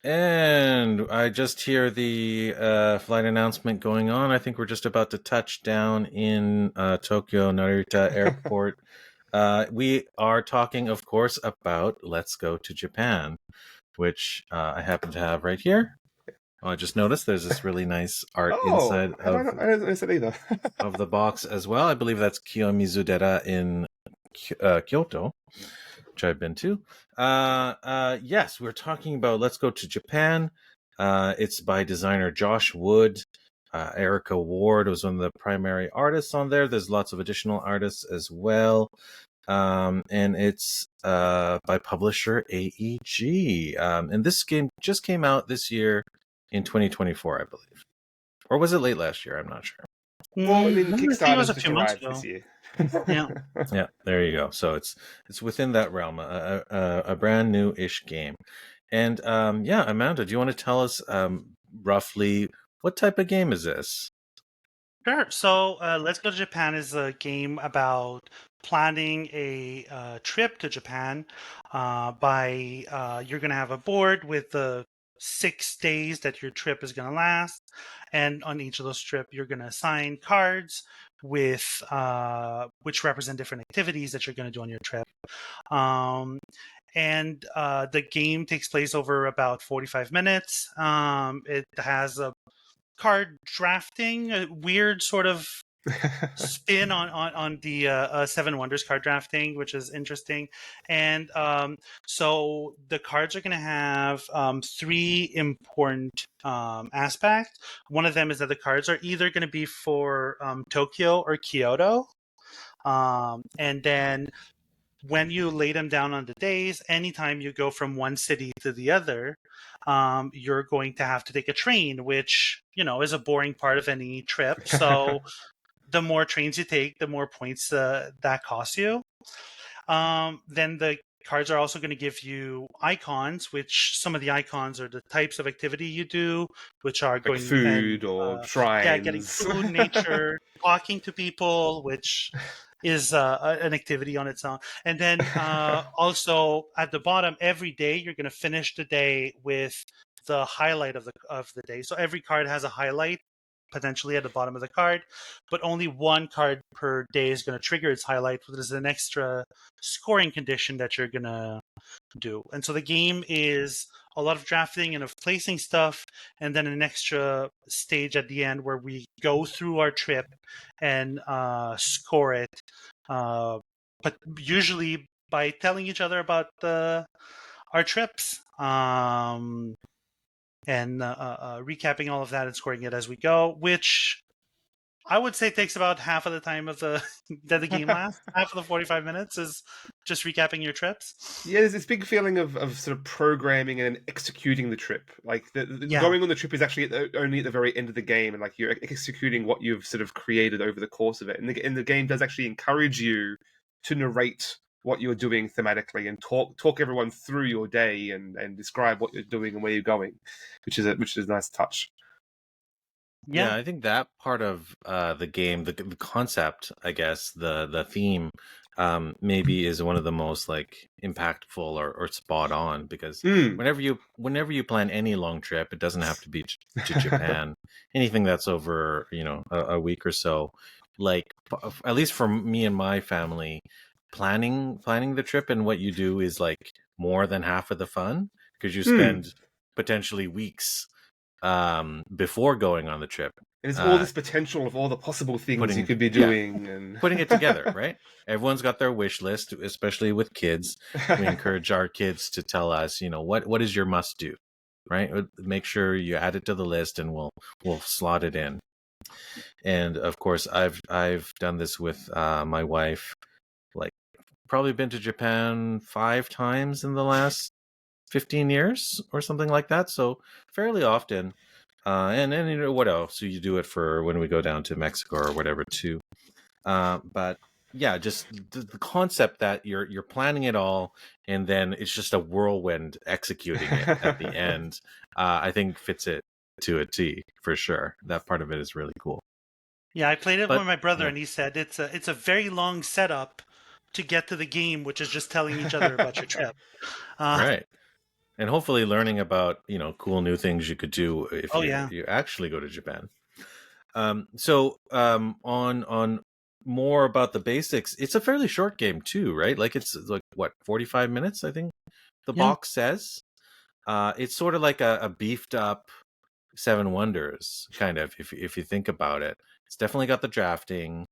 And I just hear the flight announcement going on. I think we're just about to touch down in Tokyo Narita Airport. We are talking, of course, about Let's Go to Japan, which I happen to have right here. Oh, I just noticed there's this really nice art Oh, inside I don't know. I don't know that either. of the box as well. I believe that's Kiyomizu-dera in Kyoto, which I've been to. Yes, we're talking about Let's Go to Japan. It's by designer Josh Wood. Erica Ward was one of the primary artists on there. There's lots of additional artists as well. And it's by publisher AEG. And this game just came out this year in 2024, I believe. Or was it late last year? I'm not sure. Well, I mean, I think it was Kickstarter's a just few months arrived ago. this year. Yeah. Yeah, there you go. So it's within that realm, a brand new-ish game. And yeah, Amanda, do you want to tell us roughly what type of game is this? Sure. So, Let's Go to Japan is a game about planning a trip to Japan. You're going to have a board with the 6 days that your trip is going to last, and on each of those trips, you're going to assign cards with which represent different activities that you're going to do on your trip. Um, and the game takes place over about 45 minutes. It has a card drafting, a weird sort of spin on the Seven Wonders card drafting, which is interesting. And so the cards are going to have three important aspects. One of them is that the cards are either going to be for Tokyo or Kyoto. And then when you lay them down on the days, anytime you go from one city to the other, you're going to have to take a train, which, is a boring part of any trip. So the more trains you take, the more points that costs you. Then the cards are also going to give you icons, which some of the icons are the types of activity you do, which are Like going and food or getting shrines. food, nature, talking to people, which is an activity on its own. And then also at the bottom, every day you're going to finish the day with the highlight of the day. So every card has a highlight potentially at the bottom of the card, but only one card per day is going to trigger its highlight, which is an extra scoring condition that you're going to do. And so the game is a lot of drafting and of placing stuff, and then an extra stage at the end where we go through our trip and score it. But usually by telling each other about our trips. And recapping all of that and scoring it as we go, which I would say takes about half of the time of the that the game lasts. Half of the 45 minutes is just recapping your trips. Yeah, there's this big feeling of sort of programming and executing the trip. Like Yeah, going on the trip is actually only at the very end of the game, and like you're executing what you've sort of created over the course of it. And the game does actually encourage you to narrate what you're doing thematically and talk everyone through your day and describe what you're doing and where you're going, which is a nice touch. Yeah, yeah, I think that part of the game, the concept, I guess, the theme, maybe is one of the most like impactful or spot on because Mm. whenever you plan any long trip, it doesn't have to be to Japan. Anything that's over, a week or so, like at least for me and my family, planning the trip and what you do is like more than half of the fun because you Mm. spend potentially weeks before going on the trip, And there's all uh, this potential of all the possible things you putting could be yeah, doing, and putting it together, right? Everyone's got their wish list, especially with kids. We encourage our kids to tell us, what is your must do, right? Make sure you add it to the list, and we'll slot it in. And of course, I've done this with my wife. Like, probably been to Japan 5 times in the last 15 years or something like that. So fairly often. And what else? So you do it for when we go down to Mexico or whatever too. But yeah, just the concept that you're planning it all and then it's just a whirlwind executing it at the end. I think fits it to a T for sure. That part of it is really cool. yeah. I played it with But my brother, yeah, and he said it's a very long setup to get to the game, which is just telling each other about your trip. Uh, right. And hopefully learning about, cool new things you could do if Oh you yeah. you actually go to Japan. On more about the basics, it's a fairly short game too, right? Like it's like what, 45 minutes, I think the Yeah. box says. It's sort of like a beefed up Seven Wonders, kind of, if you think about it. It's definitely got the drafting.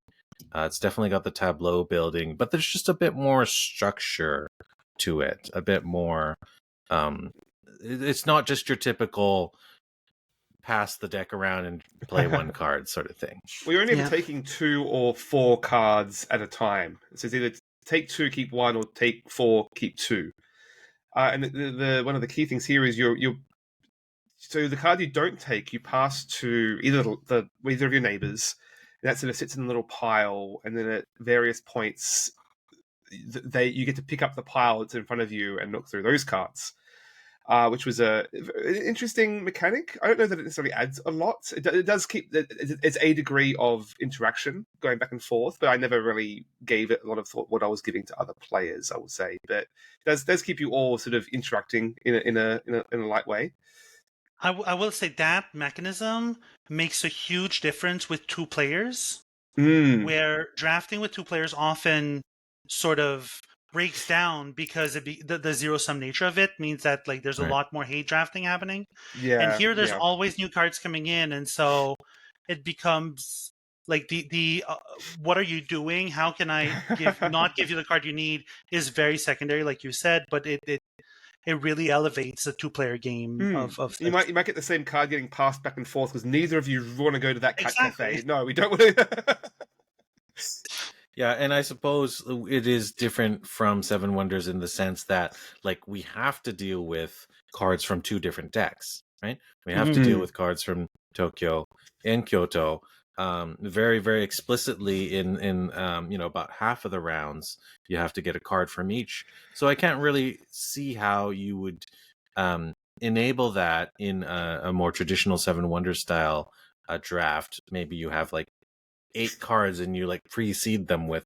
It's definitely got the tableau building, but there's just a bit more structure to it. A bit more. It's not just your typical pass the deck around and play one card sort of thing. Well, you're only ever Yeah. taking 2 or 4 cards at a time. So it's either take 2, keep 1, or take 4, keep 2. And the one of the key things here is you're so the card you don't take, you pass to either of your neighbors, and that sort of sits in a little pile, and then at various points, you get to pick up the pile that's in front of you and look through those cards. Which was an interesting mechanic. I don't know that it necessarily adds a lot. It does keep it's a degree of interaction going back and forth, but I never really gave it a lot of thought what I was giving to other players. I would say, but it does keep you all sort of interacting in a light way. I will say that mechanism makes a huge difference with two players, Mm, where drafting with two players often sort of breaks down because the zero sum nature of it means that like there's a Right. lot more hate drafting happening. And yeah, here there's yeah. always new cards coming in, and so it becomes like the what are you doing? How can I not give you the card you need is very secondary, like you said, but it really elevates a two player game of You might get the same card getting passed back and forth because neither of you want to go to that cat exactly. cafe. No, we don't want to. Yeah, and I suppose it is different from Seven Wonders in the sense that, like, we have to deal with cards from two different decks, right? We have to deal with cards from Tokyo and Kyoto, very, very explicitly in about half of the rounds. You have to get a card from each. So I can't really see how you would enable that in a more traditional Seven Wonders style draft. Maybe you have like 8 cards and you like pre-seed them with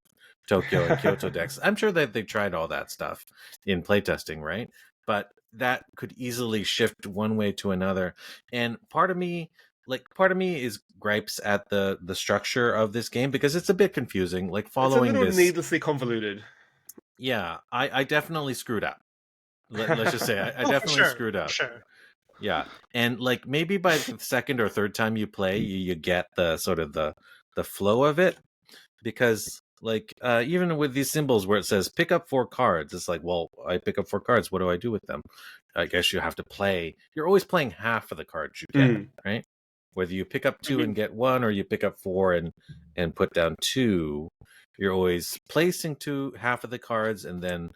Tokyo and Kyoto decks. I'm sure that they tried all that stuff in playtesting, right? But that could easily shift one way to another. And part of me is gripes at the structure of this game because it's a bit confusing. Like It's a following little this, needlessly convoluted. yeah, I definitely screwed up. Let's just say I Oh, for definitely sure, screwed for up. sure. Yeah, and like maybe by the second or third time you play, you get the sort of the flow of it, because like even with these symbols where it says pick up 4 cards, it's like, well, I pick up 4 cards, what do I do with them? I guess you have to play, you're always playing half of the cards you get, right? Whether you pick up 2 and get 1 or you pick up 4 and put down 2, you're always placing half of the cards and then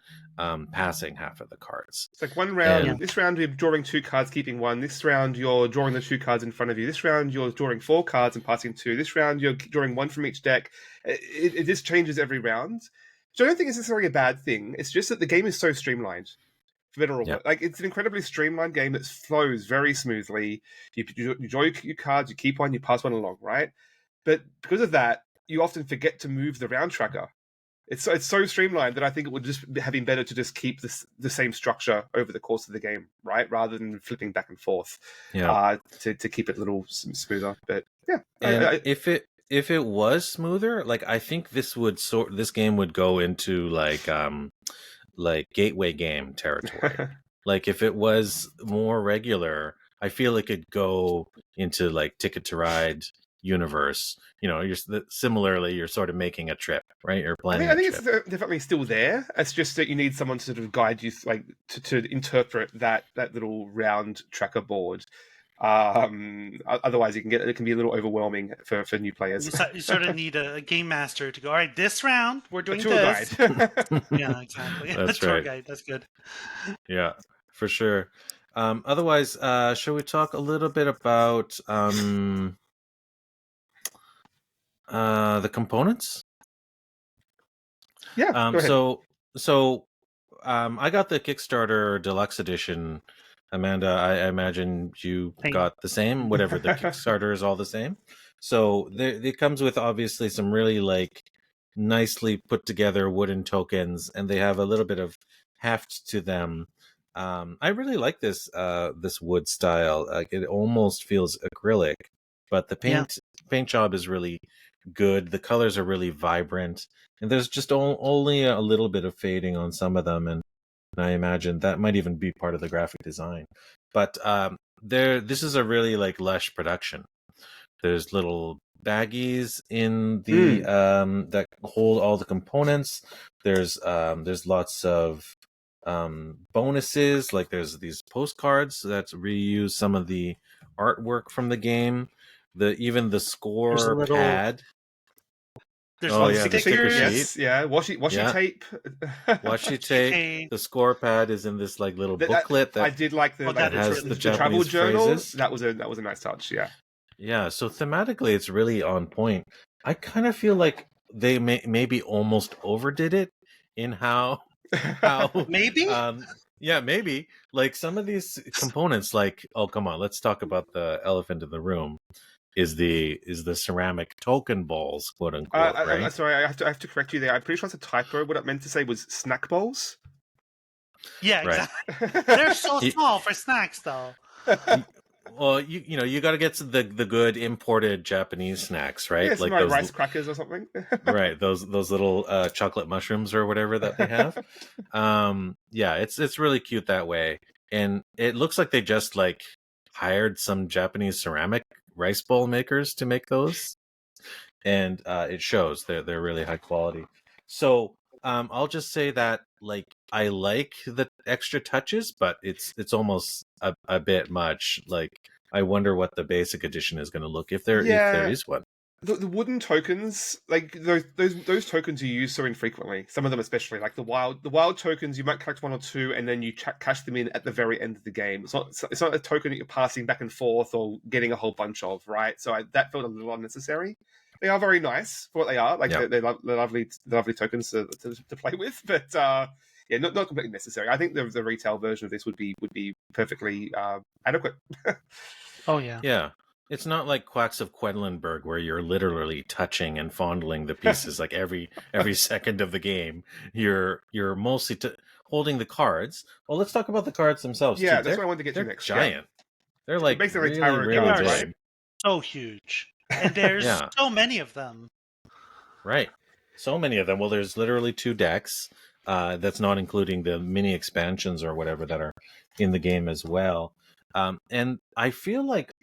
passing half of the cards. It's like one Yeah. round. And This round you're drawing 2 cards, keeping 1. This round you're drawing the 2 cards in front of you. This round you're drawing 4 cards and passing 2. This round you're drawing 1 from each deck. It just changes every round. So I don't think it's necessarily a bad thing. It's just that the game is so streamlined, for better or yeah, worse. Like, it's an incredibly streamlined game that flows very smoothly. You draw your cards, you keep 1, you pass 1 along, right? But because of that, you often forget to move the round tracker. It's so streamlined that I think it would just have been better to just keep the same structure over the course of the game, right? Rather than flipping back and forth, yeah. to keep it a little smoother. But yeah, And if it was smoother, like I think this game would go into like gateway game territory. Like if it was more regular, I feel it could go into like Ticket to Ride universe. Similarly, you're sort of making a trip, right? You're planning I a think trip. it's definitely still there. It's just that you need someone to sort of guide you, like to interpret that little round tracker board. Otherwise, it can be a little overwhelming for new players. You sort of need a game master to go, all right, this round we're A doing tour guide. this. Yeah, exactly. A That's tour right. guide. That's good. Yeah, for sure. Otherwise, shall we talk a little bit about the components? Yeah, go ahead. So I got the Kickstarter Deluxe Edition. Amanda, I imagine you Thank- got the same. Whatever, the Kickstarter is all the same. So it comes with obviously some really like nicely put together wooden tokens, and they have a little bit of heft to them I really like this wood style. Like it almost feels acrylic, but the paint job is really good. The colors are really vibrant, and there's just only a little bit of fading on some of them, and I imagine that might even be part of the graphic design. But this is a really like lush production. There's little baggies in the that hold all the components. There's lots of bonuses, like there's these postcards that reuse some of the artwork from the game. Even the score pad. There's Oh little yeah, the stickers. sticker sheet. Yes, yeah. Washi tape. Washi tape. The score pad is in this like little booklet that I did like that has the Japanese travel journal. phrases. That was a nice touch. Yeah. Yeah. So thematically, it's really on point. I kind of feel like they maybe almost overdid it in how maybe. Yeah, maybe like some of these components. Like, oh come on, let's talk about the elephant in the room. Is the ceramic token balls, quote unquote, right? Sorry, I have to correct you there. I'm pretty sure it's a typo. What it meant to say was snack bowls. Yeah, exactly. They're so small for snacks, though. Well, you got to get to the good imported Japanese snacks, right? Yeah, like those rice crackers or something. Right, those little chocolate mushrooms or whatever that they have. Yeah, it's really cute that way, and it looks like they just like hired some Japanese ceramic rice bowl makers to make those, and it shows they're really high quality. So I'll just say that like I like the extra touches, but it's almost a bit much. Like I wonder what the basic edition is going to look if there is one. The wooden tokens, like those tokens you use so infrequently. Some of them, especially like the wild tokens, you might collect one or two, and then you cash them in at the very end of the game. It's not a token that you're passing back and forth or getting a whole bunch of, right? So that felt a little unnecessary. They are very nice for what they are. Like they're lovely tokens to play with, but yeah, not completely necessary. I think the retail version of this would be perfectly adequate. Oh yeah. Yeah. It's not like Quacks of Quedlinburg where you're literally touching and fondling the pieces like every second of the game. You're mostly holding the cards. Well, let's talk about the cards themselves. Yeah, too. that's what I wanted to get to next. Giant. Yeah. They're like basically really big. Right? So huge, and there's so many of them. Right, so many of them. Well, there's literally 2 decks. That's not including the mini expansions or whatever that are in the game as well. And I feel like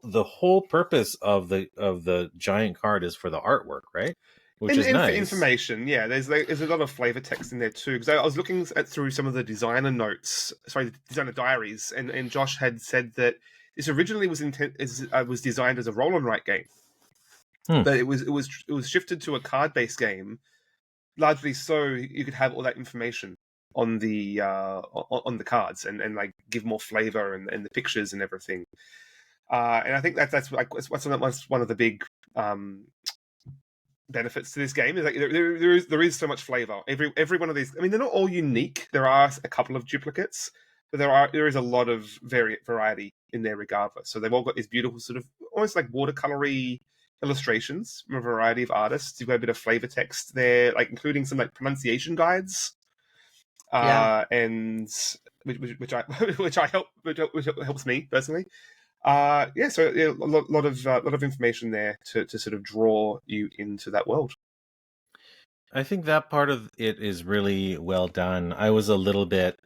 the whole purpose of the giant card is for the artwork, right? Which is nice. Information, yeah. There's a lot of flavor text in there too. Because I was looking through some of the designer notes, the designer diaries, and Josh had said that this originally was designed as a roll and write game, but it was shifted to a card based game, largely so you could have all that information on the cards and like give more flavor and the pictures and everything. And I think that's one of the big benefits to this game is like there is so much flavor. Every one of these, I mean, they're not all unique. There are a couple of duplicates, but there is a lot of variety in there regardless. So they've all got these beautiful sort of almost like watercolory illustrations from a variety of artists. You've got a bit of flavor text there, like including some like pronunciation guides. And which helps me personally. So a lot of information there to sort of draw you into that world. I think that part of it is really well done. I was a little bit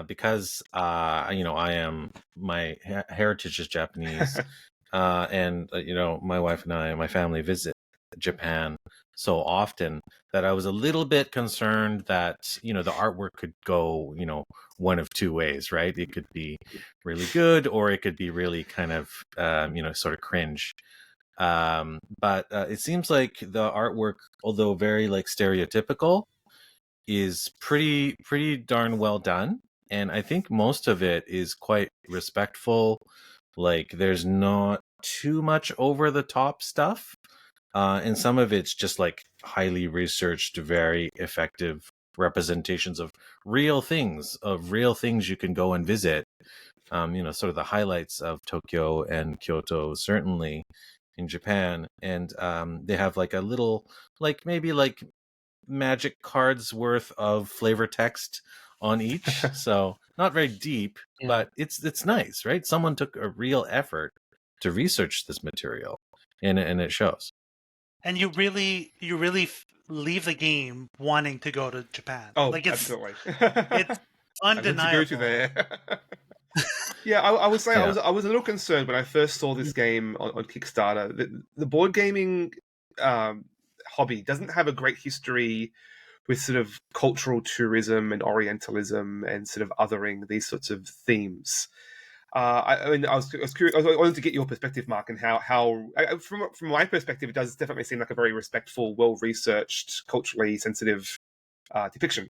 because my heritage is Japanese, and my wife and my family visit Japan so often that I was a little bit concerned that the artwork could go one of 2 ways, right? It could be really good or it could be really kind of sort of cringe. But it seems like the artwork, although very like stereotypical, is pretty darn well done, and I think most of it is quite respectful. Like there's not too much over the top stuff. And some of it's just like highly researched, very effective representations of real things you can go and visit. Sort of the highlights of Tokyo and Kyoto, certainly in Japan. And they have like a little, like maybe like magic cards worth of flavor text on each. So not very deep, Yeah. but it's nice, right? Someone took a real effort to research this material, and it shows. And you really leave the game wanting to go to Japan. Oh, Like absolutely. it's I need to go to undeniable. there. Yeah, I would say Yeah. I was a little concerned when I first saw this game on Kickstarter. The board gaming hobby doesn't have a great history with sort of cultural tourism and Orientalism and sort of othering these sorts of themes. I mean, I was curious. I wanted to get your perspective, Mark, and from my perspective, it does definitely seem like a very respectful, well researched, culturally sensitive depiction.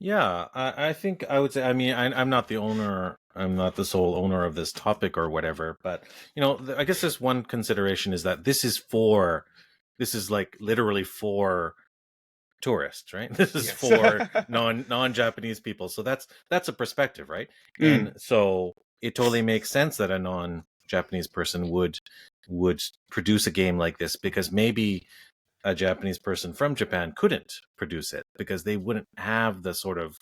Yeah, I think I would say, I mean, I'm not the owner, I'm not the sole owner of this topic or whatever, but, I guess this one consideration is that this is like literally for tourists, right? This is Yes. for non-Japanese people. So that's a perspective, right? And so it totally makes sense that a non-Japanese person would produce a game like this, because maybe a Japanese person from Japan couldn't produce it because they wouldn't have the sort of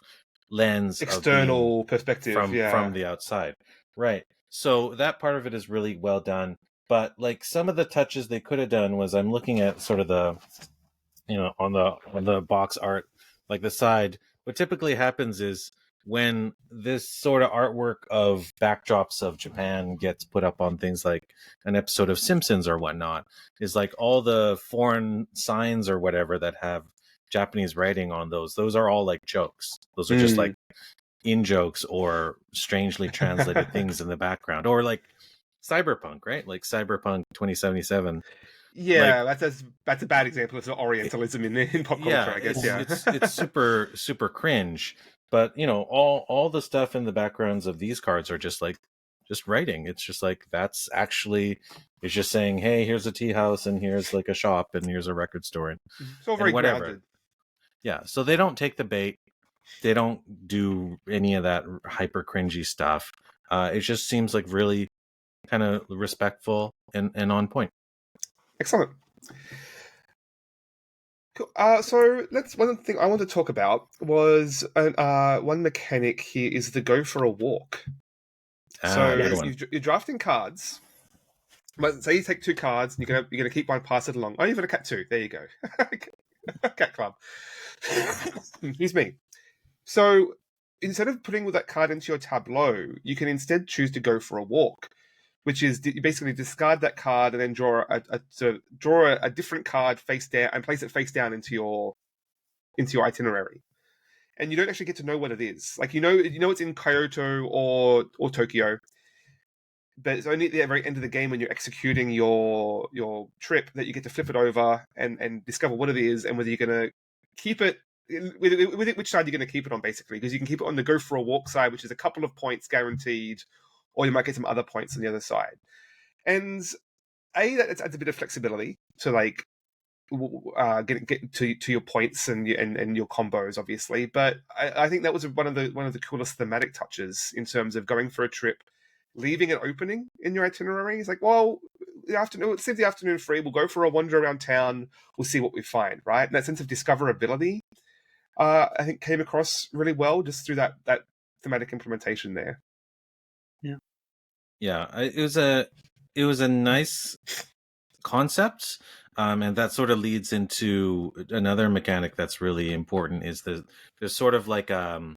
lens of being External perspective, from the outside. Right. So that part of it is really well done. But like some of the touches they could have done was, I'm looking at sort of the, on the box art, like the side, what typically happens is when this sort of artwork of backdrops of Japan gets put up on things like an episode of Simpsons or whatnot, is like all the foreign signs or whatever that have Japanese writing on those are all like jokes. Those are just like in jokes or strangely translated things in the background, or like cyberpunk, right? Like Cyberpunk 2077. Yeah, Like, that's a bad example of Orientalism in pop culture, yeah, I guess. it's super cringe. But all the stuff in the backgrounds of these cards are just like just writing. It's just like it's just saying, hey, here's a tea house, and here's like a shop, and here's a record store, It's all and very whatever. grounded. Yeah, so they don't take the bait. They don't do any of that hyper cringy stuff. It just seems like really kind of respectful and on point. Excellent. Cool. So one thing I want to talk about was one mechanic here is the go for a walk. So Good one. you're drafting cards. But say you take 2 cards and you're gonna keep one, pass it along. Oh, you've got a cat too. There you go. Cat club. Excuse me. So instead of putting that card into your tableau, you can instead choose to go for a walk, which is you basically discard that card and then draw a different card face down and place it face down into your itinerary. And you don't actually get to know what it is. Like it's in Kyoto or Tokyo, but it's only at the very end of the game when you're executing your trip that you get to flip it over and discover what it is and whether you're going to keep it with which side you're going to keep it on, basically, because you can keep it on the go for a walk side, which is a couple of points guaranteed, or you might get some other points on the other side. And that adds a bit of flexibility to like get to your points and your combos, obviously. But I think that was one of the coolest thematic touches in terms of going for a trip, leaving an opening in your itinerary. It's like, well, let's leave the afternoon free. We'll go for a wander around town. We'll see what we find, right? And that sense of discoverability, I think, came across really well just through that thematic implementation there. Yeah, it was a nice concept, and that sort of leads into another mechanic that's really important. Is there's sort of like a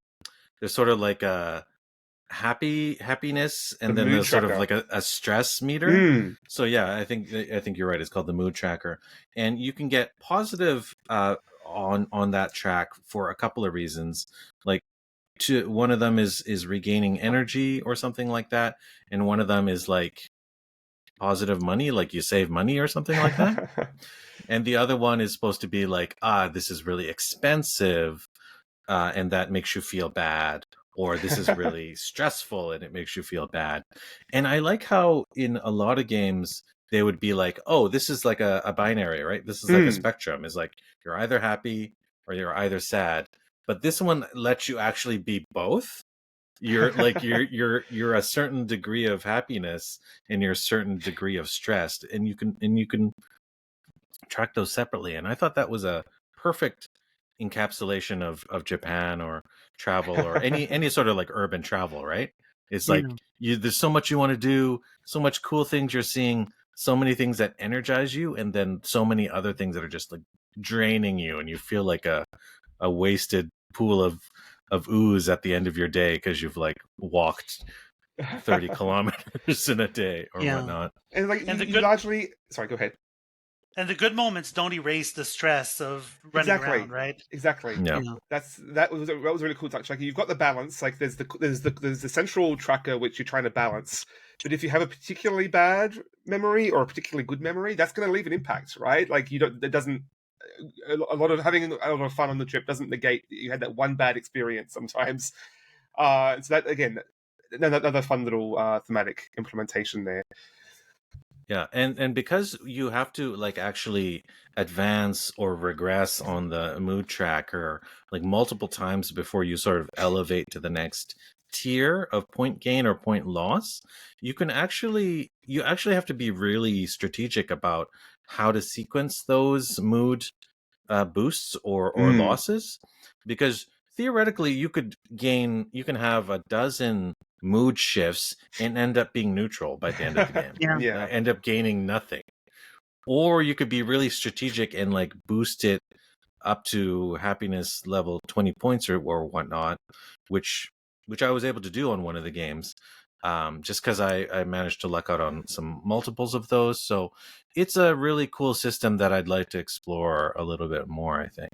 happiness, and then there's sort of like a stress meter. So yeah, I think you're right. It's called the mood tracker, and you can get positive on that track for a couple of reasons. Like, one of them is regaining energy or something like that, and one of them is like positive money, like you save money or something like that. And the other one is supposed to be like, this is really expensive, and that makes you feel bad, or this is really stressful and it makes you feel bad. And I like how in a lot of games they would be like, oh, this is like a binary, right? This is like a spectrum. It's like you're either happy or you're either sad. But this one lets you actually be both. You're like you're a certain degree of happiness and you're a certain degree of stress, and you can track those separately. And I thought that was a perfect encapsulation of Japan or travel or any sort of like urban travel, right? It's Yeah. like there's so much you want to do, so much cool things you're seeing, so many things that energize you, and then so many other things that are just like draining you, and you feel like a wasted pool of ooze at the end of your day because you've like walked 30 kilometers in a day or Yeah. whatnot. And like And the you good largely, sorry, go ahead. and the good moments don't erase the stress of running Exactly. around, right? Exactly. Yeah. Yeah. That was a really cool touch. Like you've got the balance. Like there's the central tracker which you're trying to balance. But if you have a particularly bad memory or a particularly good memory, that's going to leave an impact, right? Like you don't. It doesn't. A lot of having a lot of fun on the trip doesn't negate that you had that one bad experience sometimes. So that again, another fun little thematic implementation there. Yeah, and because you have to like actually advance or regress on the mood tracker like multiple times before you sort of elevate to the next tier of point gain or point loss, you actually have to be really strategic about how to sequence those mood boosts or Mm. losses, because theoretically you can have a dozen mood shifts and end up being neutral by the end of the game. Yeah. Yeah. End up gaining nothing. Or you could be really strategic and like boost it up to happiness level 20 points or whatnot, which I was able to do on one of the games, just because I managed to luck out on some multiples of those. So it's a really cool system that I'd like to explore a little bit more, I think,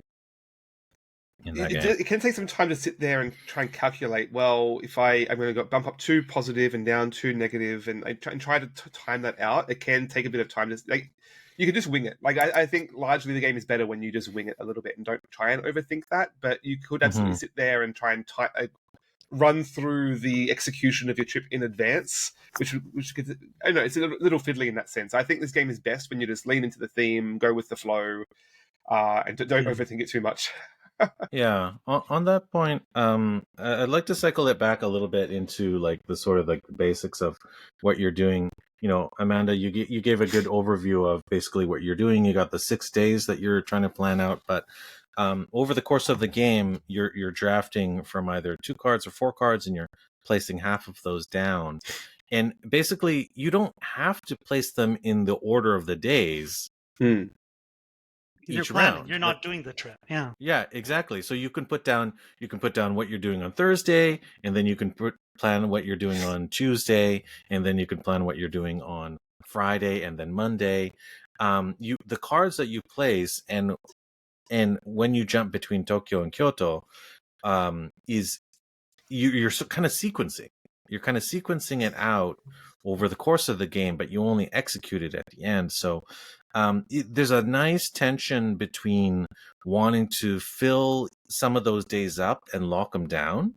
in that game. It can take some time to sit there and try and calculate. Well, if I'm going to bump up 2 positive and down 2 negative, and I try to time that out. It can take a bit of time to like. You can just wing it. Like I think largely the game is better when you just wing it a little bit and don't try and overthink that. But you could absolutely sit there and try and run through the execution of your trip in advance, which could, I don't know, it's a little fiddly in that sense. I think this game is best when you just lean into the theme, go with the flow, and don't overthink it too much. Yeah, on that point, I'd like to cycle it back a little bit into like the sort of like basics of what you're doing. You know, Amanda, you gave a good overview of basically what you're doing. You got the 6 days that you're trying to plan out, but over the course of the game, you're drafting from either 2 cards or 4 cards, and you're placing half of those down. And basically, you don't have to place them in the order of the days You're each planning. round. You're not doing the trip. Yeah. Yeah, exactly. So you can put down what you're doing on Thursday, and then you can plan what you're doing on Tuesday, and then you can plan what you're doing on Friday and then Monday. The cards that you place and when you jump between Tokyo and Kyoto, is you're kind of sequencing. You're kind of sequencing it out over the course of the game, but you only execute it at the end. So there's a nice tension between wanting to fill some of those days up and lock them down,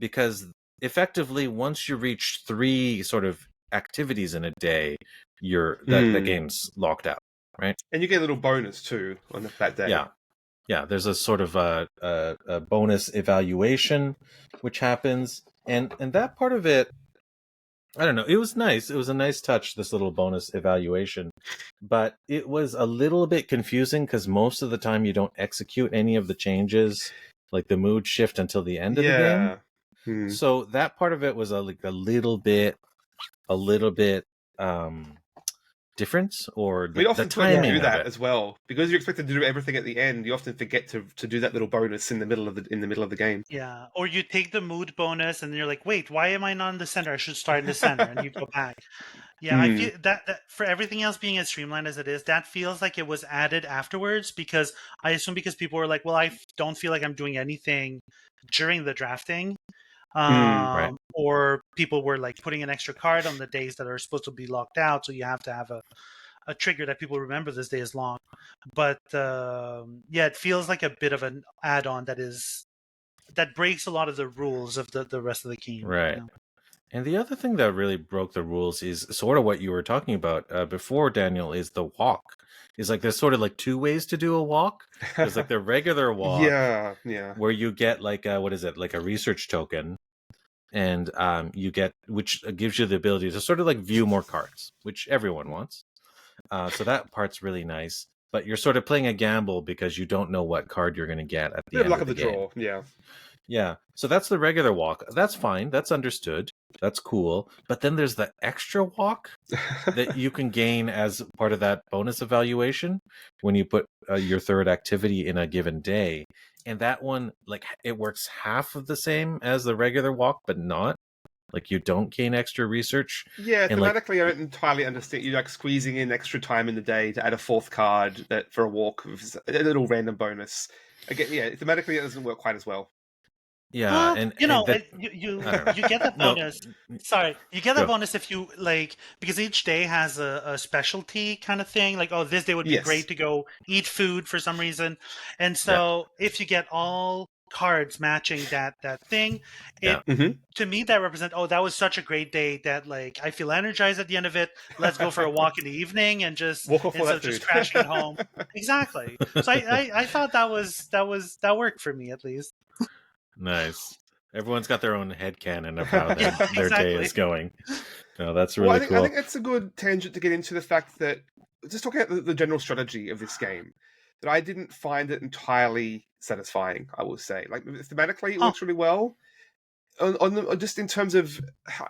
because effectively once you reach 3 sort of activities in a day, the game's locked out, right? And you get a little bonus too on that day. Yeah, there's a sort of a bonus evaluation which happens, and that part of it, I don't know, it was nice. It was a nice touch, this little bonus evaluation, but it was a little bit confusing because most of the time you don't execute any of the changes, like the mood shift, until the end of the game. So that part of it was a little bit difference, or We often the timing do that of it. as well because you're expected to do everything at the end. You often forget to do that little bonus in the middle of the game. Yeah. Or you take the mood bonus and you're like, wait, why am I not in the center? I should start in the center, and you go back. Yeah, I feel that for everything else being as streamlined as it is, that feels like it was added afterwards, because I assume because people were like, well, I don't feel like I'm doing anything during the drafting. Right. Or people were like putting an extra card on the days that are supposed to be locked out, so you have to have a trigger that people remember this day is long. But yeah, it feels like a bit of an add-on that breaks a lot of the rules of the rest of the game. Right. You know? And the other thing that really broke the rules is sort of what you were talking about before, Daniel, is the walk. Is like there's sort of like 2 ways to do a walk. There's like the regular walk, yeah, where you get like what is it, like a research token, and you get, which gives you the ability to sort of like view more cards, which everyone wants. So that part's really nice. but you're sort of playing a gamble because you don't know what card you're going to get at the Bit of end luck of of the the game. draw, yeah. Yeah. So that's the regular walk. That's fine. That's understood. That's cool. But then there's the extra walk that you can gain as part of that bonus evaluation when you put your third activity in a given day. And that one, like, it works half of the same as the regular walk, but not. Like, you don't gain extra research. Yeah, And, like, thematically, I don't entirely understand. You like squeezing in extra time in the day to add a fourth card that for a walk, a little random bonus. Again, yeah, thematically, it doesn't work quite as well. yeah. And that, I don't know. You get that No, bonus. Sorry, you get that go. bonus if you like, because each day has a specialty kind of thing. Like, oh, this day would be Yes. great to go eat food for some reason, and Yeah. so if you get all cards matching that thing, it Yeah. Mhm. to me that represents, oh, that was such a great day that like I feel energized at the end of it. Let's go for a walk in the evening and just Walk off all instead that of just food. crashing at home. Exactly. So I thought that worked for me at least. Nice. Everyone's got their own headcanon of how their day Exactly. is going. No, that's Well, really I cool. think that's a good tangent to get into the fact that just talking about the general strategy of this game, that I didn't find it entirely satisfying. I will say, like thematically, it Huh. works really well. Just in terms of,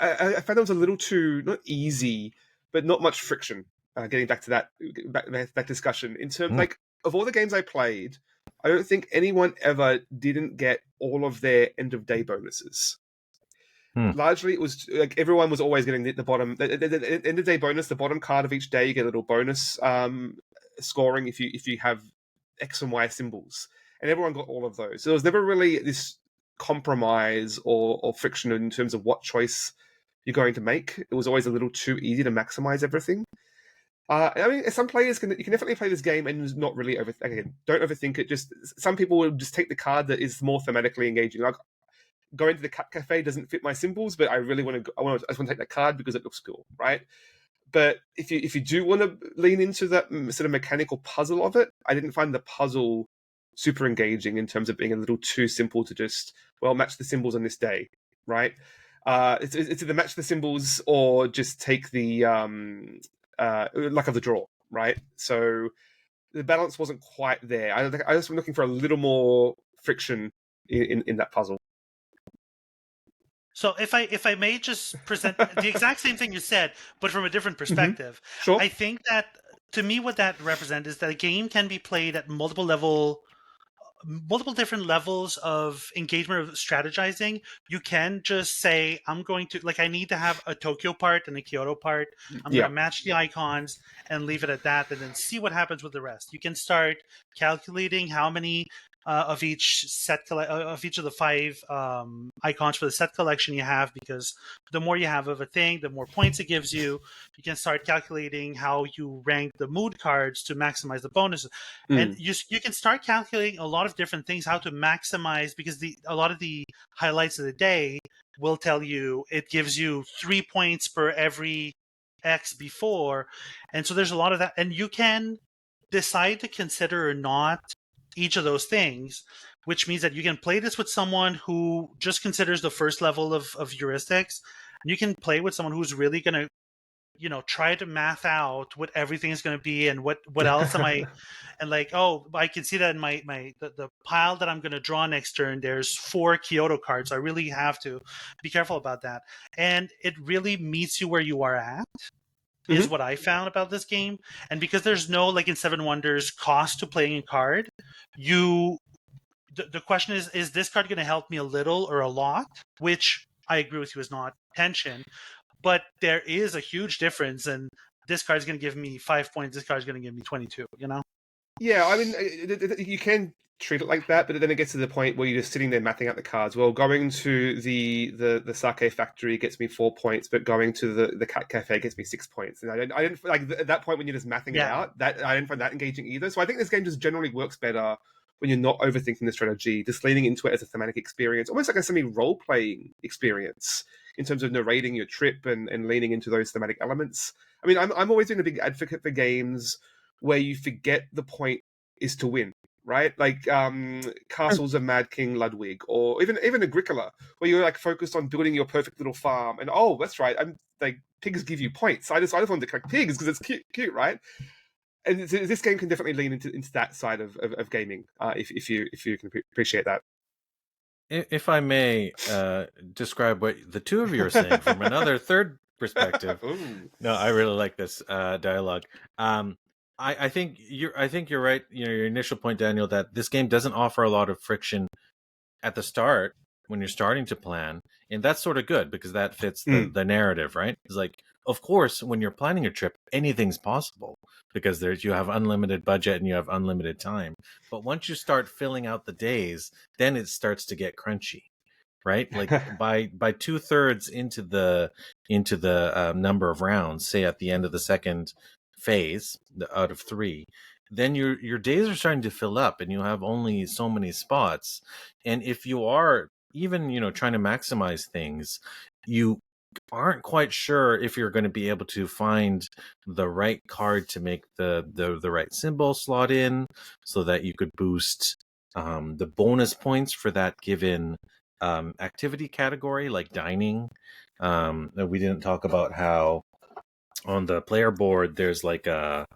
I found it was a little too not easy, but not much friction. Getting back to that discussion, in terms like of all the games I played, I don't think anyone ever didn't get all of their end of day bonuses. Largely, it was like everyone was always getting the bottom, the end of day bonus, the bottom card of each day. You get a little bonus scoring if you have X and Y symbols, and everyone got all of those. So there was never really this compromise or friction in terms of what choice you're going to make. It was always a little too easy to maximize everything. I mean, some players you can definitely play this game and not really don't overthink it. Just some people will just take the card that is more thematically engaging. Like going to the cat cafe doesn't fit my symbols, but I really want to. I just want to take that card because it looks cool, right? But if you do want to lean into that sort of mechanical puzzle of it, I didn't find the puzzle super engaging in terms of being a little too simple to just match the symbols on this day, right? It's either match the symbols or just take the luck of the draw, right? So the balance wasn't quite there. I just was looking for a little more friction in that puzzle. So if I may just present the exact same thing you said, but from a different perspective, Sure. I think that to me what that represents is that a game can be played at multiple different levels of engagement of strategizing. You can just say, I'm going to, like, I need to have a Tokyo part and a Kyoto part. I'm going to match the icons and leave it at that, and then see what happens with the rest. You can start calculating how many of each of each of the 5 icons for the set collection you have, because the more you have of a thing, the more points it gives you. You can start calculating how you rank the mood cards to maximize the bonuses, and you can start calculating a lot of different things how to maximize, because a lot of the highlights of the day will tell you it gives you 3 points per every X before, and so there's a lot of that, and you can decide to consider or not each of those things, which means that you can play this with someone who just considers the first level of heuristics, and you can play with someone who's really going to try to math out what everything is going to be and what else am I, and like, oh, I can see that in the pile that I'm going to draw next turn, there's 4 Kyoto cards. So I really have to be careful about that. And it really meets you where you are at, is what I found about this game. And because there's no, like in Seven Wonders, cost to playing a card, the question is this card going to help me a little or a lot? Which I agree with you is not tension. But there is a huge difference, and this card is going to give me 5 points. This card is going to give me 22. Yeah, I mean, you can treat it like that, but then it gets to the point where you're just sitting there mapping out the cards. Well, going to the sake factory gets me 4 points, but going to the cat cafe gets me 6 points. And I didn't like at that point when you're just mapping it out. That I didn't find that engaging either. So I think this game just generally works better when you're not overthinking the strategy, just leaning into it as a thematic experience, almost like a semi role playing experience in terms of narrating your trip and leaning into those thematic elements. I mean, I'm always been a big advocate for games where you forget the point is to win, right? Like Castles of Mad King Ludwig, or even Agricola, where you're like focused on building your perfect little farm, and oh, that's right, I'm like pigs give you points. I just want to collect pigs because it's cute, right? And this game can definitely lean into that side of gaming, if you can appreciate that. If I may describe what the two of you are saying from another third perspective. No, I really like this dialogue. I think you're right. Your initial point, Daniel, that this game doesn't offer a lot of friction at the start when you're starting to plan, and that's sort of good because that fits the narrative, right? It's like, of course, when you're planning a trip, anything's possible because you have unlimited budget and you have unlimited time. But once you start filling out the days, then it starts to get crunchy, right? Like by 2/3 into the number of rounds, say at the end of the second phase, out of 3, then your days are starting to fill up, and you have only so many spots. And if you are even trying to maximize things, you aren't quite sure if you're going to be able to find the right card to make the right symbol slot in, so that you could boost the bonus points for that given activity category, like dining. We didn't talk about how on the player board there's like a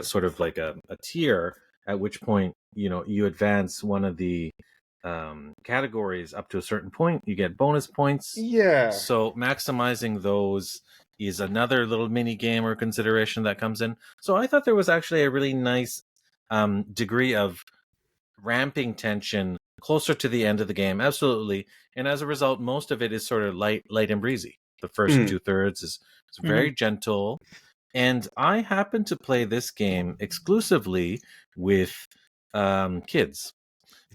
sort of like a tier, at which point you advance one of the categories up to a certain point, you get bonus points. Yeah. So maximizing those is another little mini game or consideration that comes in. So I thought there was actually a really nice degree of ramping tension closer to the end of the game, absolutely. And as a result, most of it is sort of light and breezy. The first 2/3 is very gentle. And I happen to play this game exclusively with kids.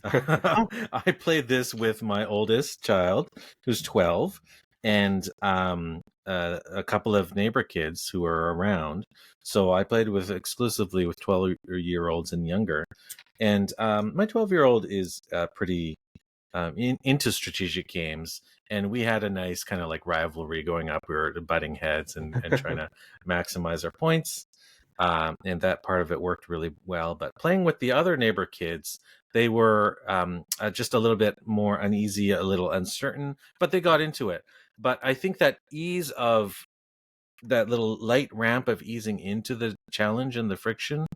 I played this with my oldest child, who's 12, and a couple of neighbor kids who are around. So I played exclusively with 12-year-olds and younger. And my 12-year-old is pretty into strategic games, and we had a nice kind of like rivalry going up. We were butting heads and trying to maximize our points, and that part of it worked really well. But playing with the other neighbor kids, they were just a little bit more uneasy, a little uncertain, but they got into it. But I think that that little light ramp of easing into the challenge and the friction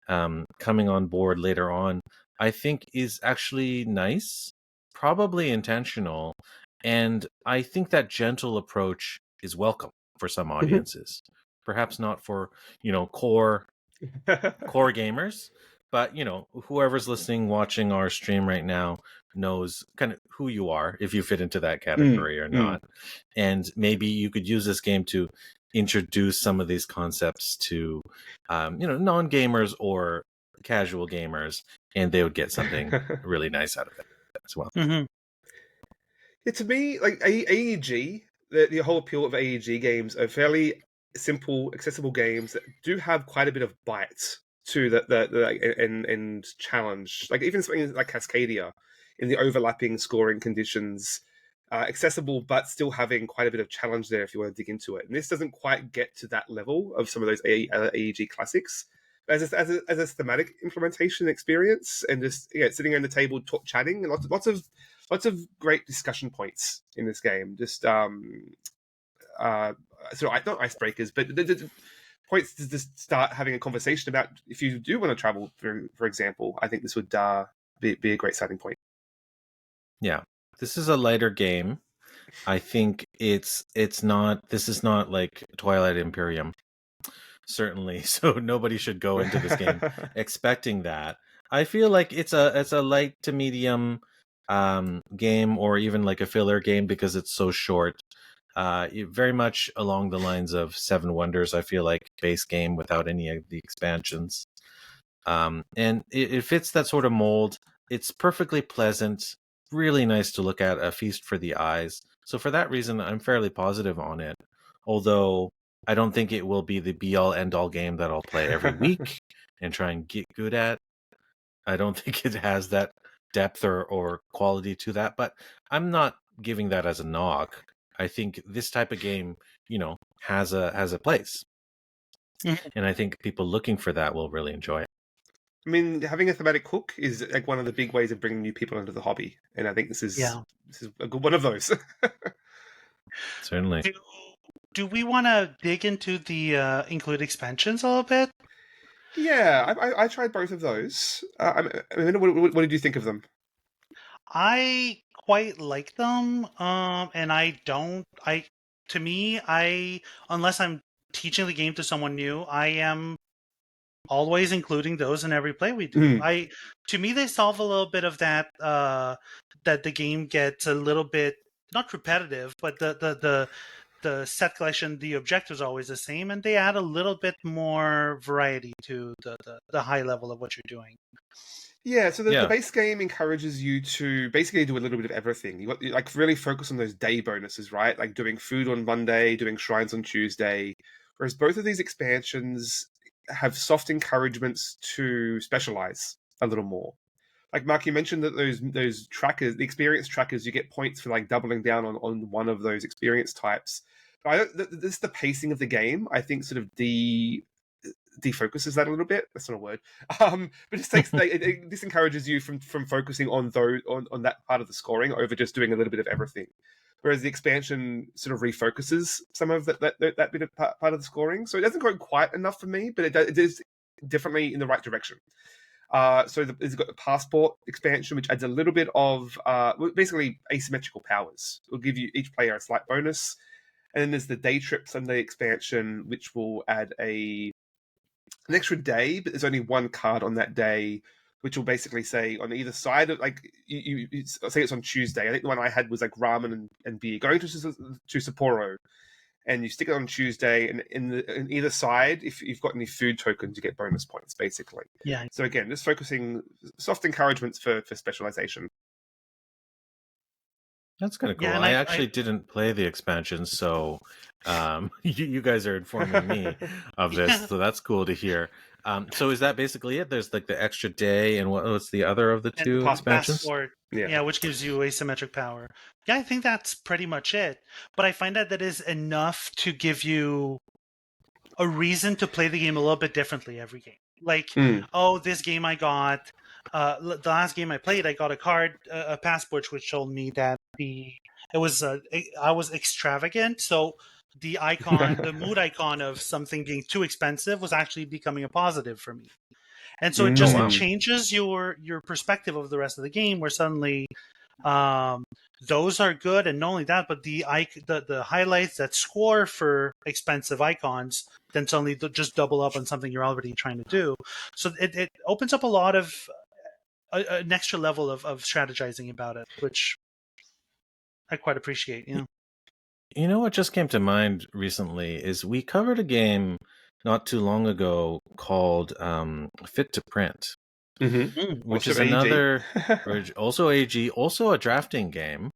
coming on board later on, I think is actually nice, probably intentional. And I think that gentle approach is welcome for some audiences. Perhaps not for, core gamers, but whoever's listening, watching our stream right now knows kind of who you are, if you fit into that category or not. And maybe you could use this game to introduce some of these concepts to non-gamers or casual gamers, and they would get something really nice out of it as well. Yeah, to me, like AEG, the whole appeal of AEG games are fairly simple, accessible games that do have quite a bit of bite to and challenge. Like even something like Cascadia, in the overlapping scoring conditions, accessible but still having quite a bit of challenge there if you want to dig into it. And this doesn't quite get to that level of some of those AEG classics. As a thematic implementation experience, and just sitting around the table chatting, and lots of great discussion points in this game. Just sort of not icebreakers, but the points to just start having a conversation about if you do want to travel, for example. I think this would be a great starting point. Yeah, this is a lighter game. I think it's not. This is not like Twilight Imperium, certainly. So nobody should go into this game expecting that. I feel like it's a light to medium game, or even like a filler game, because it's so short. Very much along the lines of Seven Wonders. I feel like base game without any of the expansions, and it fits that sort of mold. It's perfectly pleasant, really nice to look at, a feast for the eyes. So for that reason, I'm fairly positive on it. Although I don't think it will be the be-all, end-all game that I'll play every week and try and get good at. I don't think it has that depth or quality to that, but I'm not giving that as a knock. I think this type of game, has a place. And I think people looking for that will really enjoy it. I mean, having a thematic hook is like one of the big ways of bringing new people into the hobby, and I think this is a good one of those. Certainly. Do we want to dig into the include expansions a little bit? Yeah, I tried both of those. What did you think of them? I quite like them, and I don't. To me, unless I'm teaching the game to someone new, I am always including those in every play we do. Mm. To me, they solve a little bit of that. That the game gets a little bit not repetitive, but the set collection, the objectives are always the same, and they add a little bit more variety to the high level of what you're doing. Yeah, so the Yeah. base game encourages you to basically do a little bit of everything. You like really focus on those day bonuses, right? Like doing food on Monday, doing shrines on Tuesday. Whereas both of these expansions have soft encouragements to specialize a little more. Like Mark, you mentioned that those trackers, the experience trackers, you get points for like doubling down on one of those experience types. But this is the pacing of the game. I think sort of defocuses that a little bit. That's not a word. But it takes this encourages you from focusing on that part of the scoring over just doing a little bit of everything. Whereas the expansion sort of refocuses some of that bit of part of the scoring. So it doesn't go quite enough for me, but it is definitely in the right direction. So it's got the passport expansion, which adds a little bit of basically asymmetrical powers. It will give you each player a slight bonus. And then there's the day trip Sunday expansion, which will add an extra day, but there's only one card on that day, which will basically say on either side of like say it's on Tuesday. I think the one I had was like ramen and beer. Going to Sapporo, and you stick it on Tuesday, and in either side, if you've got any food tokens, you get bonus points, basically. Yeah. So again, just focusing soft encouragements for specialization. That's kind of cool. Yeah, and I actually didn't play the expansion, so you guys are informing me of this, Yeah. so that's cool to hear. So is that basically it? There's like the extra day, and what's the other of the And two expansions? passport, Yeah. which gives you asymmetric power. Yeah, I think that's pretty much it. But I find that is enough to give you a reason to play the game a little bit differently every game. Like, oh, this game I got, the last game I played, I got a card, a passport, which told me that I was extravagant, so the icon, the mood icon of something being too expensive was actually becoming a positive for me. And so Oh, it wow. changes your perspective of the rest of the game, where suddenly those are good, and not only that, but the highlights that score for expensive icons then suddenly just double up on something you're already trying to do. So it opens up a lot of an extra level of strategizing about it, which I quite appreciate. Yeah. You know what just came to mind recently is we covered a game not too long ago called Fit to Print, which is another also AG, also a drafting game,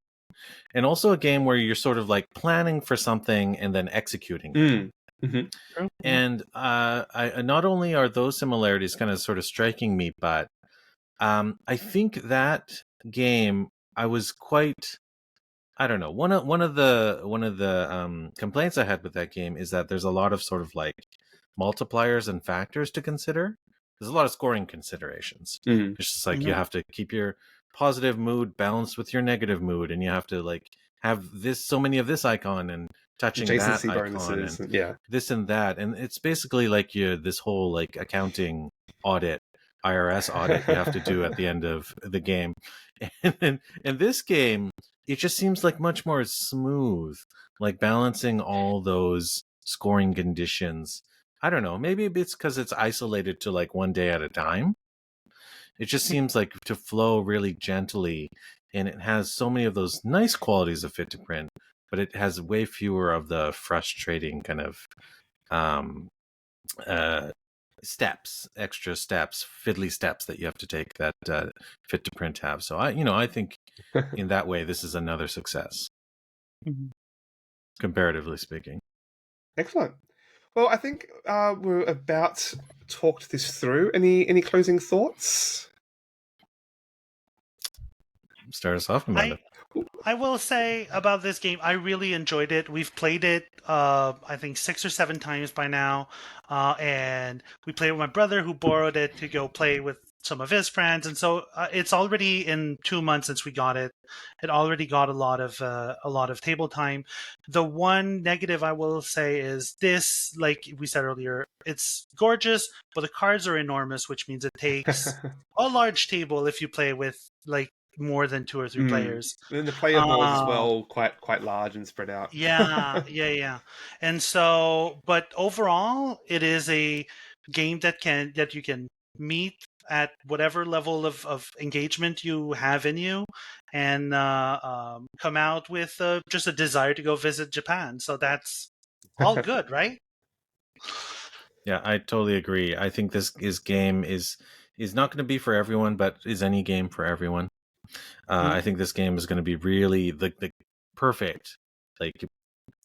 and also a game where you're sort of like planning for something and then executing it. And I not only are those similarities kind of sort of striking me, but I think that game I was quite. I don't know. One of the complaints I had with that game is that there's a lot of sort of like multipliers and factors to consider. There's a lot of scoring considerations. It's just like you have to keep your positive mood balanced with your negative mood, and you have to like have so many of this icon and touching that icon and this and that, and it's basically like this whole like accounting audit, IRS audit you have to do at the end of the game, and in this game it just seems like much more smooth, like balancing all those scoring conditions. I don't know. Maybe it's because it's isolated to like one day at a time. It just seems like to flow really gently, and it has so many of those nice qualities of Fit to Print, but it has way fewer of the frustrating kind of um, extra steps, fiddly steps that you have to take that Fit to Print have. So I think in that way, this is another success, comparatively speaking. Excellent. Well, I think we're about talked this through. Any closing thoughts? Start us off, Amanda. I will say about this game, I really enjoyed it. We've played it, I think 6 or 7 times by now, and we played with my brother who borrowed it to go play with some of his friends, and so it's already in 2 months since we got it. It already got a lot of table time. The one negative I will say is this, like we said earlier, it's gorgeous, but the cards are enormous, which means it takes a large table if you play with like more than 2 or 3 players. And the player boards as well, quite large and spread out. Yeah. And so, but overall, it is a game that you can meet at whatever level of engagement you have in you, and come out with just a desire to go visit Japan. So that's all good, right? Yeah, I totally agree. I think this game is not going to be for everyone, but is any game for everyone. I think this game is going to be really the perfect like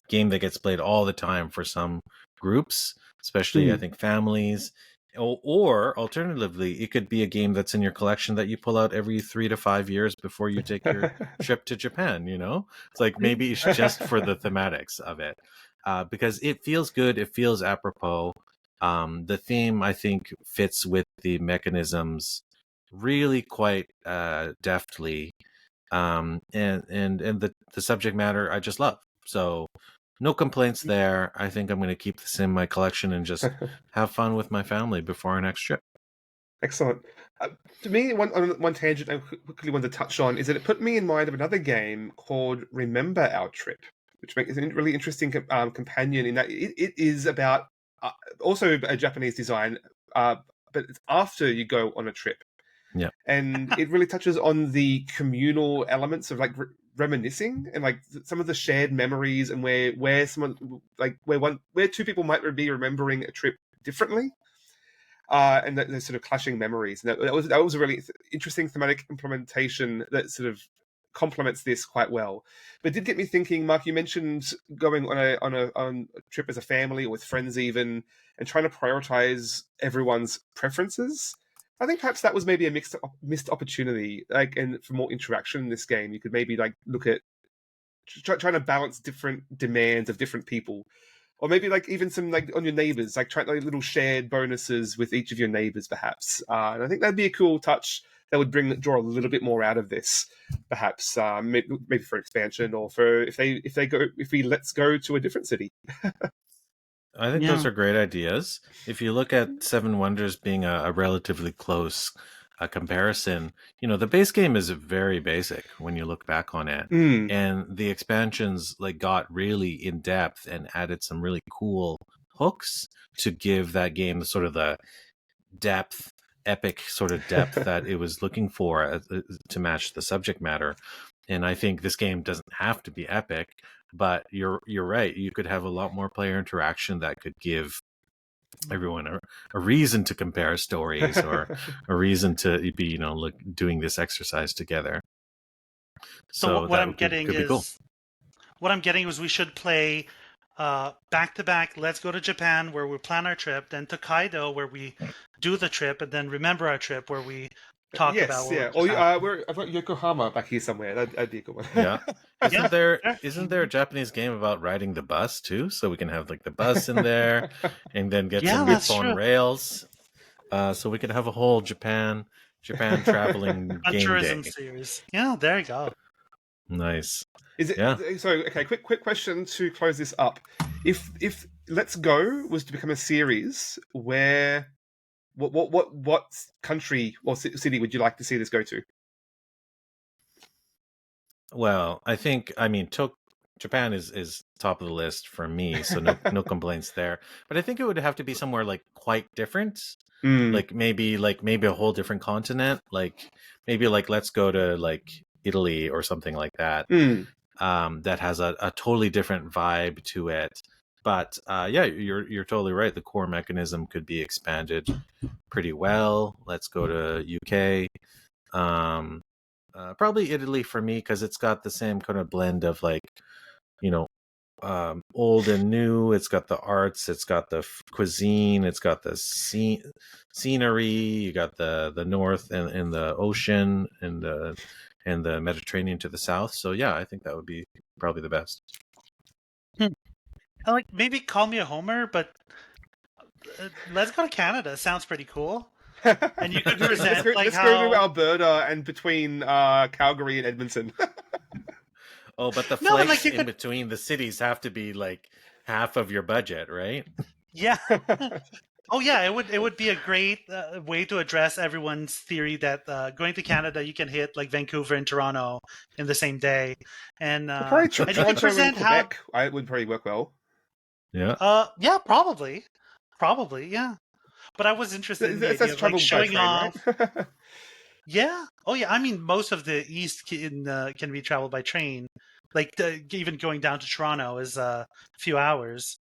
game that gets played all the time for some groups, especially I think families. Or alternatively, it could be a game that's in your collection that you pull out every 3 to 5 years before you take your trip to Japan. It's like maybe it's just for the thematics of it, because it feels good. It feels apropos. The theme, I think, fits with the mechanisms really quite deftly, and the subject matter I just love. So no complaints there. I think I'm going to keep this in my collection and just have fun with my family before our next trip. Excellent. To me, one tangent I quickly wanted to touch on is that it put me in mind of another game called Remember Our Trip, which makes it a really interesting companion in that it is about also a Japanese design, but it's after you go on a trip. Yeah. And it really touches on the communal elements of like reminiscing and like some of the shared memories and where someone like where two people might be remembering a trip differently. And those sort of clashing memories. And that was a really interesting thematic implementation that sort of complements this quite well. But it did get me thinking, Mark. You mentioned going on a trip as a family or with friends, even, and trying to prioritize everyone's preferences. I think perhaps that was maybe a missed opportunity, like, and for more interaction in this game. You could maybe like look at trying to balance different demands of different people, or maybe like even some like on your neighbors, like try like little shared bonuses with each of your neighbors, perhaps. And I think that'd be a cool touch that would draw a little bit more out of this, perhaps maybe for expansion or for if we let's go to a different city. I think those are great ideas. If you look at Seven Wonders being a relatively close comparison, the base game is very basic when you look back on it. And the expansions like got really in depth and added some really cool hooks to give that game sort of the depth, epic sort of depth that it was looking for to match the subject matter. And I think this game doesn't have to be epic, but you're right. You could have a lot more player interaction that could give everyone a reason to compare stories or a reason to be doing this exercise together. So what I'm getting is cool. What I'm getting is we should play back to back. Let's go to Japan where we plan our trip, then Tokaido where we do the trip, and then Remember Our Trip where we talk about. Yes, yeah. I've got Yokohama back here somewhere. That'd be a good one. Yeah. Isn't there a Japanese game about riding the bus too? So we can have like the bus in there, and then get some Nippon rails. So we could have a whole Japan traveling game tourism day series. Yeah, there you go. Nice. Is it so? Okay, quick question to close this up. If Let's Go was to become a series, where what country or city would you like to see this go to? Well, I mean, Japan is top of the list for me, so no complaints there. But I think it would have to be somewhere like quite different, like maybe a whole different continent, like maybe like let's go to like Italy or something like that. That has a totally different vibe to it. But yeah, you're totally right. The core mechanism could be expanded pretty well. Let's go to UK. Probably Italy for me because it's got the same kind of blend of like, old and new. It's got the arts. It's got the cuisine. It's got the scenery. You got the north and the ocean and the Mediterranean to the south. So yeah, I think that would be probably the best. I like maybe Call Me a Homer, but Let's Go to Canada sounds pretty cool. And you could let's present go, like let's go to how. Alberta and between Calgary and Edmonton. Oh, but the No, but like flights you in could. between the cities have to be like half of your budget, right? Yeah. Oh yeah, it would be a great way to address everyone's theory that going to Canada you can hit like Vancouver and Toronto in the same day, and Probably you can Toronto and present how. Quebec. I would probably work well. Yeah. Yeah, probably, yeah. But I was interested in the idea That's of like travel by showing train, right? off. Yeah. Oh yeah. I mean, most of the east can be traveled by train. Like even going down to Toronto is a few hours.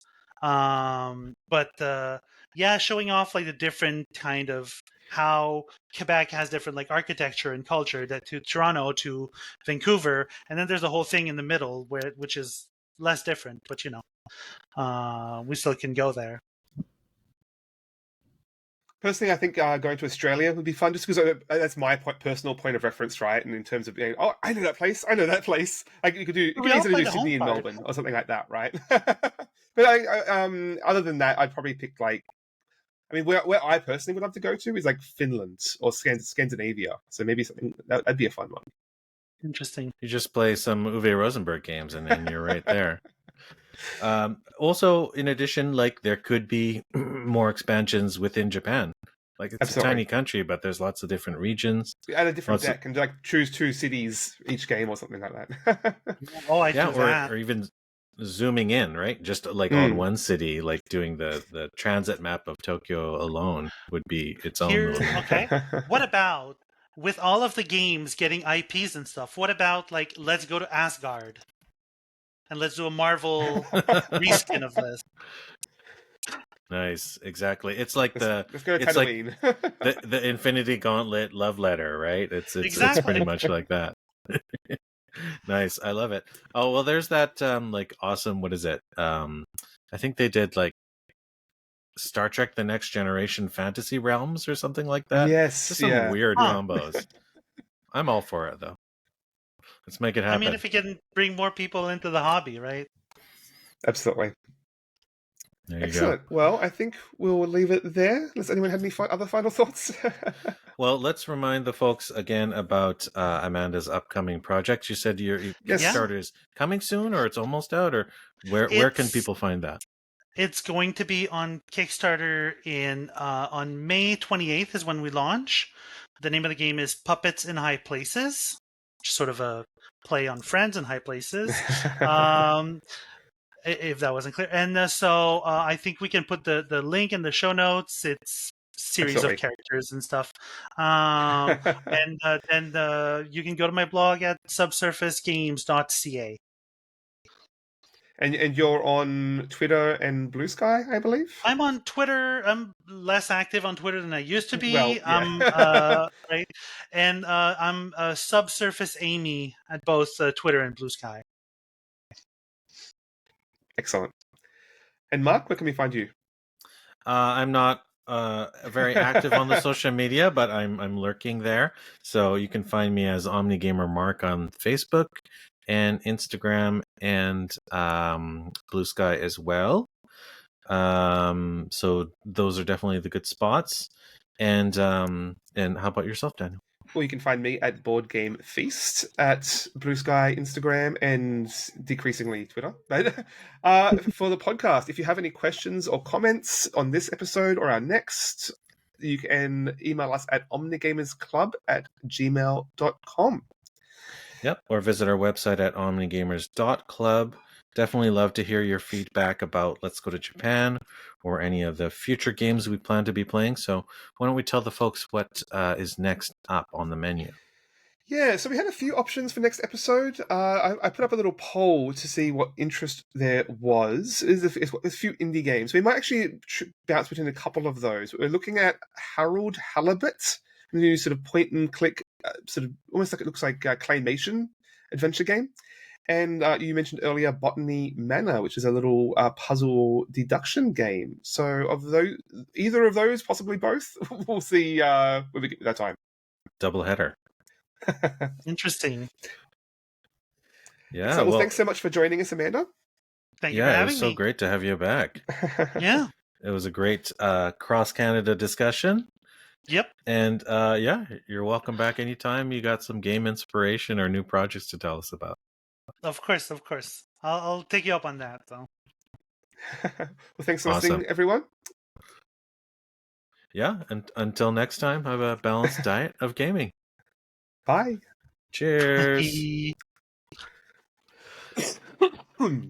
But yeah, showing off like the different kind of how Quebec has different like architecture and culture that to Toronto to Vancouver, and then there's a whole thing in the middle which is less different, but we still can go there. Personally, I think going to Australia would be fun, just because that's my personal point of reference, right? And in terms of being, oh, I know that place, Like you could We all easily play do the home Sydney and card. Melbourne or something like that, right? But other than that, I'd probably pick like, I mean, where I personally would love to go to is like Finland or Scandinavia. So maybe something that'd be a fun one. Interesting. You just play some Uwe Rosenberg games and then you're right there. Also, in addition, like there could be more expansions within Japan. Like it's Absolutely. a tiny country, but there's lots of different regions. Add a different Lots of- deck and like choose 2 cities each game or something like that. Oh, I yeah, do that. or even zooming in, right? Just like on one city, like doing the transit map of Tokyo alone would be its own Here, little game. okay. What about with all of the games getting IPs and stuff? What about like let's go to Asgard and let's do a Marvel reskin of this? Nice, exactly. It's like Let's go to it's like Tatooine. the Infinity Gauntlet love letter, right? It's Exactly. pretty much like that. Nice, I love it. Oh well, there's that like awesome. What is it? I think they did like Star Trek: The Next Generation Fantasy Realms or something like that. Yes, Just some yeah. weird Huh. combos. I'm all for it though. Let's make it I happen. mean, if we can bring more people into the hobby, right? Absolutely. There you Excellent. go. Well, I think we'll leave it there. Does anyone have any other final thoughts? Well, let's remind the folks again about Amanda's upcoming project. You said your Yes. Kickstarter is coming soon, or it's almost out, or where can people find that? It's going to be on Kickstarter on May 28th is when we launch. The name of the game is Puppets in High Places, which is sort of a play on Friends in High Places. If that wasn't clear. And so I think we can put the link in the show notes. It's series Absolutely. of characters and stuff. And then you can go to my blog at subsurfacegames.ca. And you're on Twitter and Blue Sky, I believe? I'm on Twitter. I'm less active on Twitter than I used to be. Well, yeah. Right, and I'm Subsurface Amy at both Twitter and Blue Sky. Excellent. And Mark, where can we find you? I'm not very active on the social media, but I'm lurking there. So you can find me as OmniGamerMark on Facebook and Instagram and Blue Sky as well. So those are definitely the good spots. And how about yourself, Daniel? Well, you can find me at Board Game Feast at Blue Sky, Instagram, and decreasingly Twitter. For the podcast, if you have any questions or comments on this episode or our next, you can email us at omnigamersclub@gmail.com. Yep, or visit our website at omnigamers.club. Definitely love to hear your feedback about Let's Go to Japan or any of the future games we plan to be playing. So why don't we tell the folks what is next up on the menu? Yeah, so we had a few options for next episode. I put up a little poll to see what interest there was. There's a few indie games. We might actually bounce between a couple of those. We're looking at Halibut, a new sort of point and click, sort of almost like it looks like claymation adventure game. And you mentioned earlier Botany Manor, which is a little puzzle deduction game. So of those, either of those, possibly both, we'll see when we get to that time. Double header. Interesting. Yeah. So, well, thanks so much for joining us, Amanda. Thank you for having me. It was so great to have you back. Yeah. It was a great cross-Canada discussion. Yep. And yeah, you're welcome back anytime you got some game inspiration or new projects to tell us about. Of course. I'll take you up on that. So. Well, thanks for Awesome. listening, everyone. Yeah, and until next time, have a balanced diet of gaming. Bye. Cheers. Bye.